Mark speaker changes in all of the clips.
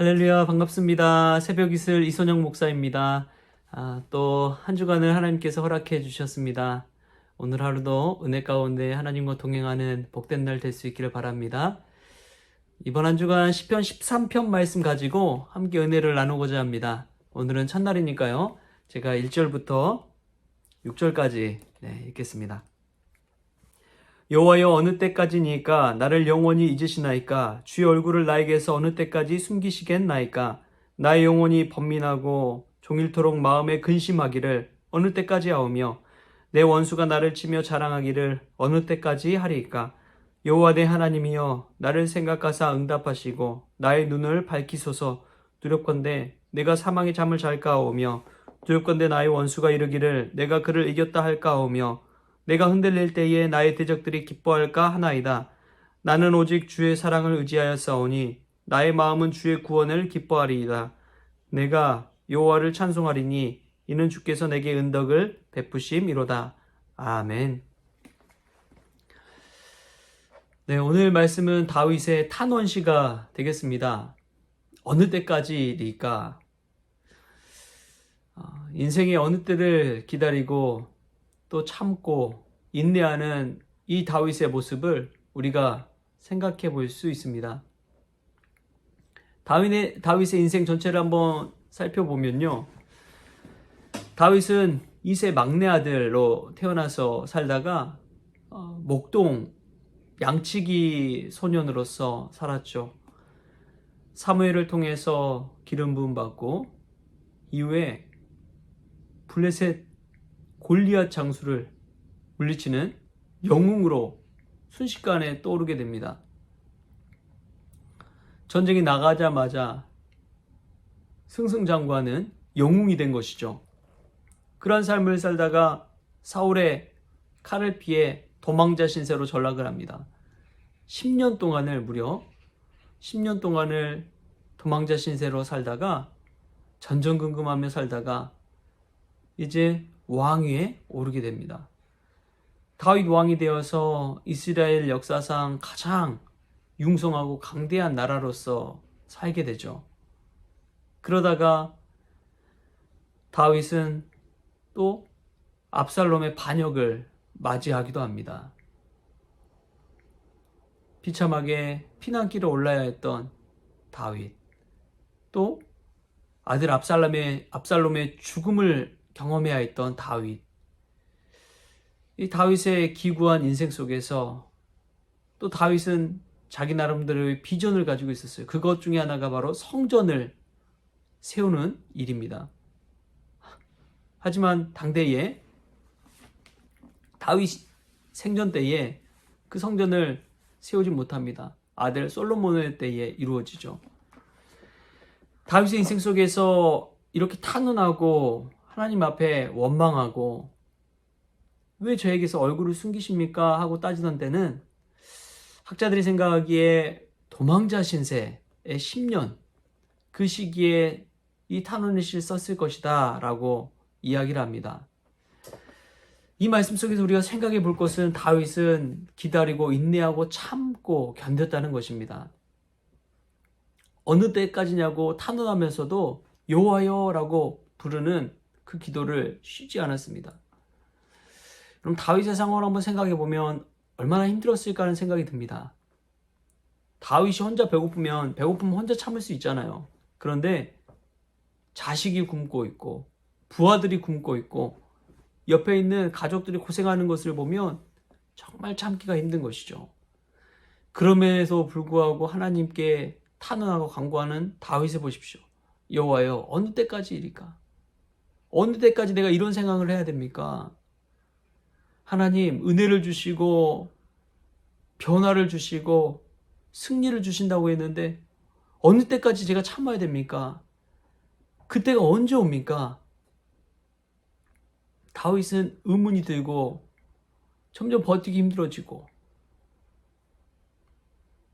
Speaker 1: 할렐루야, 반갑습니다. 새벽 이슬 이선영 목사입니다. 또 한 주간을 하나님께서 허락해 주셨습니다. 오늘 하루도 은혜 가운데 하나님과 동행하는 복된 날 될 수 있기를 바랍니다. 이번 한 주간 시편 13편 말씀 가지고 함께 은혜를 나누고자 합니다. 오늘은 첫날이니까요. 제가 1절부터 6절까지 읽겠습니다. 여호와여, 어느 때까지니까 나를 영원히 잊으시나이까? 주의 얼굴을 나에게서 어느 때까지 숨기시겠나이까? 나의 영혼이 번민하고 종일토록 마음에 근심하기를 어느 때까지 하오며 내 원수가 나를 치며 자랑하기를 어느 때까지 하리이까? 여호와 내 하나님이여, 나를 생각하사 응답하시고 나의 눈을 밝히소서. 두렵건대 내가 사망의 잠을 잘까 하오며 두렵건대 나의 원수가 이르기를 내가 그를 이겼다 할까 하오며 내가 흔들릴 때에 나의 대적들이 기뻐할까 하나이다. 나는 오직 주의 사랑을 의지하였사오니 나의 마음은 주의 구원을 기뻐하리이다. 내가 여호와를 찬송하리니 이는 주께서 내게 은덕을 베푸심이로다. 아멘. 오늘 말씀은 다윗의 탄원시가 되겠습니다. 어느 때까지일까? 인생의 어느 때를 기다리고 또 참고 인내하는 이 다윗의 모습을 우리가 생각해 볼 수 있습니다. 다윗의 인생 전체를 한번 살펴보면요. 다윗은 이세 막내 아들로 태어나서 살다가 목동 양치기 소년으로서 살았죠. 사무엘을 통해서 기름 부음 받고 이후에 블레셋 골리앗 장수를 물리치는 영웅으로 순식간에 떠오르게 됩니다. 전쟁이 나가자마자 승승장구하는 영웅이 된 것이죠. 그러한 삶을 살다가 사울의 칼을 피해 도망자 신세로 전락을 합니다. 10년 동안을 무려 10년 동안을 도망자 신세로 살다가 전전긍긍하며 살다가 이제 왕위에 오르게 됩니다. 다윗 왕이 되어서 이스라엘 역사상 가장 융성하고 강대한 나라로서 살게 되죠. 그러다가 다윗은 또 압살롬의 반역을 맞이하기도 합니다. 비참하게 피난길에 올라야 했던 다윗, 또 아들 압살롬의 죽음을 경험해야 했던 다윗. 이 다윗의 기구한 인생 속에서 또 다윗은 자기 나름대로의 비전을 가지고 있었어요. 그것 중에 하나가 바로 성전을 세우는 일입니다. 하지만 당대에 다윗 생전 때에 그 성전을 세우지 못합니다. 아들 솔로몬의 때에 이루어지죠. 다윗의 인생 속에서 이렇게 탄원하고 하나님 앞에 원망하고 왜 저에게서 얼굴을 숨기십니까? 하고 따지던 때는 학자들이 생각하기에 도망자 신세의 10년, 그 시기에 이 탄원의 시를 썼을 것이다 라고 이야기를 합니다. 이 말씀 속에서 우리가 생각해 볼 것은 다윗은 기다리고 인내하고 참고 견뎠다는 것입니다. 어느 때까지냐고 탄원하면서도 여호와여 라고 부르는 그 기도를 쉬지 않았습니다. 그럼 다윗의 상황을 한번 생각해 보면 얼마나 힘들었을까 하는 생각이 듭니다. 다윗이 혼자 배고프면 혼자 참을 수 있잖아요. 그런데 자식이 굶고 있고 부하들이 굶고 있고 옆에 있는 가족들이 고생하는 것을 보면 정말 참기가 힘든 것이죠. 그럼에도 불구하고 하나님께 탄원하고 간구하는 다윗을 보십시오. 여호와여, 어느 때까지일까? 어느 때까지 내가 이런 생각을 해야 됩니까? 하나님, 은혜를 주시고 변화를 주시고 승리를 주신다고 했는데 어느 때까지 제가 참아야 됩니까? 그때가 언제 옵니까? 다윗은 의문이 들고 점점 버티기 힘들어지고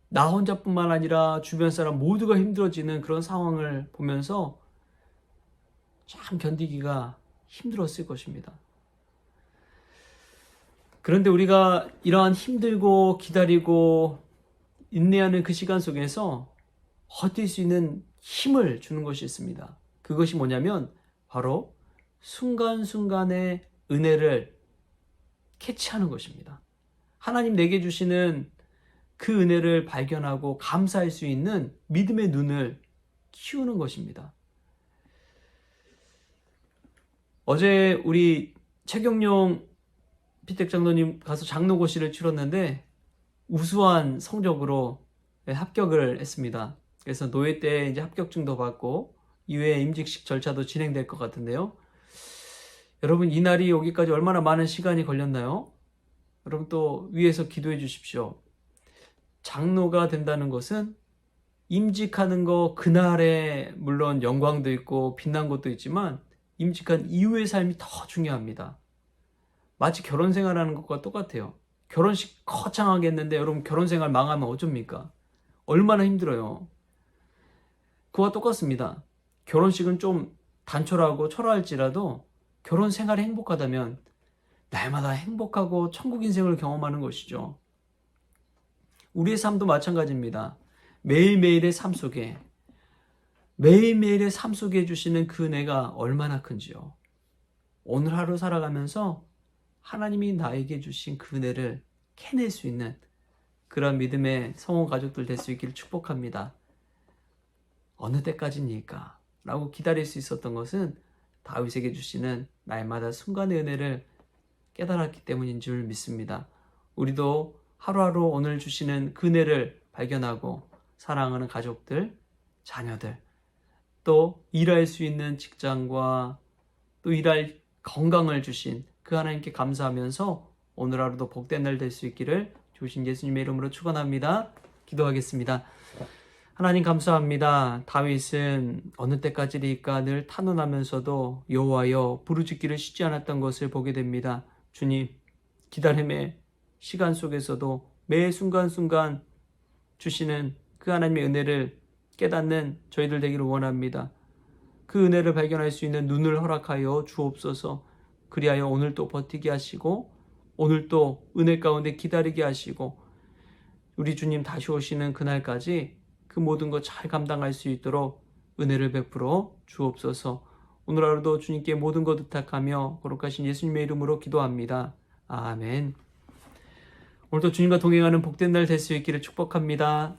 Speaker 1: 나 혼자뿐만 아니라 주변 사람 모두가 힘들어지는 그런 상황을 보면서 참 견디기가 힘들었을 것입니다. 그런데 우리가 이러한 힘들고 기다리고 인내하는 그 시간 속에서 버틸 수 있는 힘을 주는 것이 있습니다. 그것이 뭐냐면 바로 순간순간의 은혜를 캐치하는 것입니다. 하나님 내게 주시는 그 은혜를 발견하고 감사할 수 있는 믿음의 눈을 키우는 것입니다. 어제 우리 최경용 피택 장로님 가서 장로고시를 치렀는데 우수한 성적으로 합격을 했습니다. 그래서 노예 때 이제 합격증도 받고 이후에 임직식 절차도 진행될 것 같은데요. 여러분, 이 날이 오기까지 얼마나 많은 시간이 걸렸나요? 여러분 또 위에서 기도해 주십시오. 장로가 된다는 것은 임직하는 거 그날에 물론 영광도 있고 빛난 것도 있지만 임직한 이후의 삶이 더 중요합니다. 마치 결혼 생활하는 것과 똑같아요. 결혼식 거창하게 했는데 여러분 결혼 생활 망하면 어쩝니까? 얼마나 힘들어요. 그와 똑같습니다. 결혼식은 좀 단촐하고 초라할지라도 결혼 생활이 행복하다면 날마다 행복하고 천국 인생을 경험하는 것이죠. 우리의 삶도 마찬가지입니다. 매일매일의 삶 속에 주시는 그 은혜가 얼마나 큰지요. 오늘 하루 살아가면서 하나님이 나에게 주신 그 은혜를 캐낼 수 있는 그런 믿음의 성원 가족들 될 수 있기를 축복합니다. 어느 때까지입니까? 라고 기다릴 수 있었던 것은 다윗에게 주시는 날마다 순간의 은혜를 깨달았기 때문인 줄 믿습니다. 우리도 하루하루 오늘 주시는 그 은혜를 발견하고 사랑하는 가족들, 자녀들, 또 일할 수 있는 직장과 또 일할 건강을 주신 그 하나님께 감사하면서 오늘 하루도 복된 날 될 수 있기를 주신 예수님의 이름으로 축원합니다. 기도하겠습니다. 하나님 감사합니다. 다윗은 어느 때까지일까 늘 탄원하면서도 여호와여 부르짖기를 쉬지 않았던 것을 보게 됩니다. 주님, 기다림의 시간 속에서도 매 순간순간 주시는 그 하나님의 은혜를 깨닫는 저희들 되기를 원합니다. 그 은혜를 발견할 수 있는 눈을 허락하여 주옵소서. 그리하여 오늘 또 버티게 하시고 오늘 또 은혜 가운데 기다리게 하시고 우리 주님 다시 오시는 그날까지 그 모든 것 잘 감당할 수 있도록 은혜를 베풀어 주옵소서. 오늘 하루도 주님께 모든 것 의탁하며 거룩하신 예수님의 이름으로 기도합니다. 아멘. 오늘도 주님과 동행하는 복된 날 될 수 있기를 축복합니다.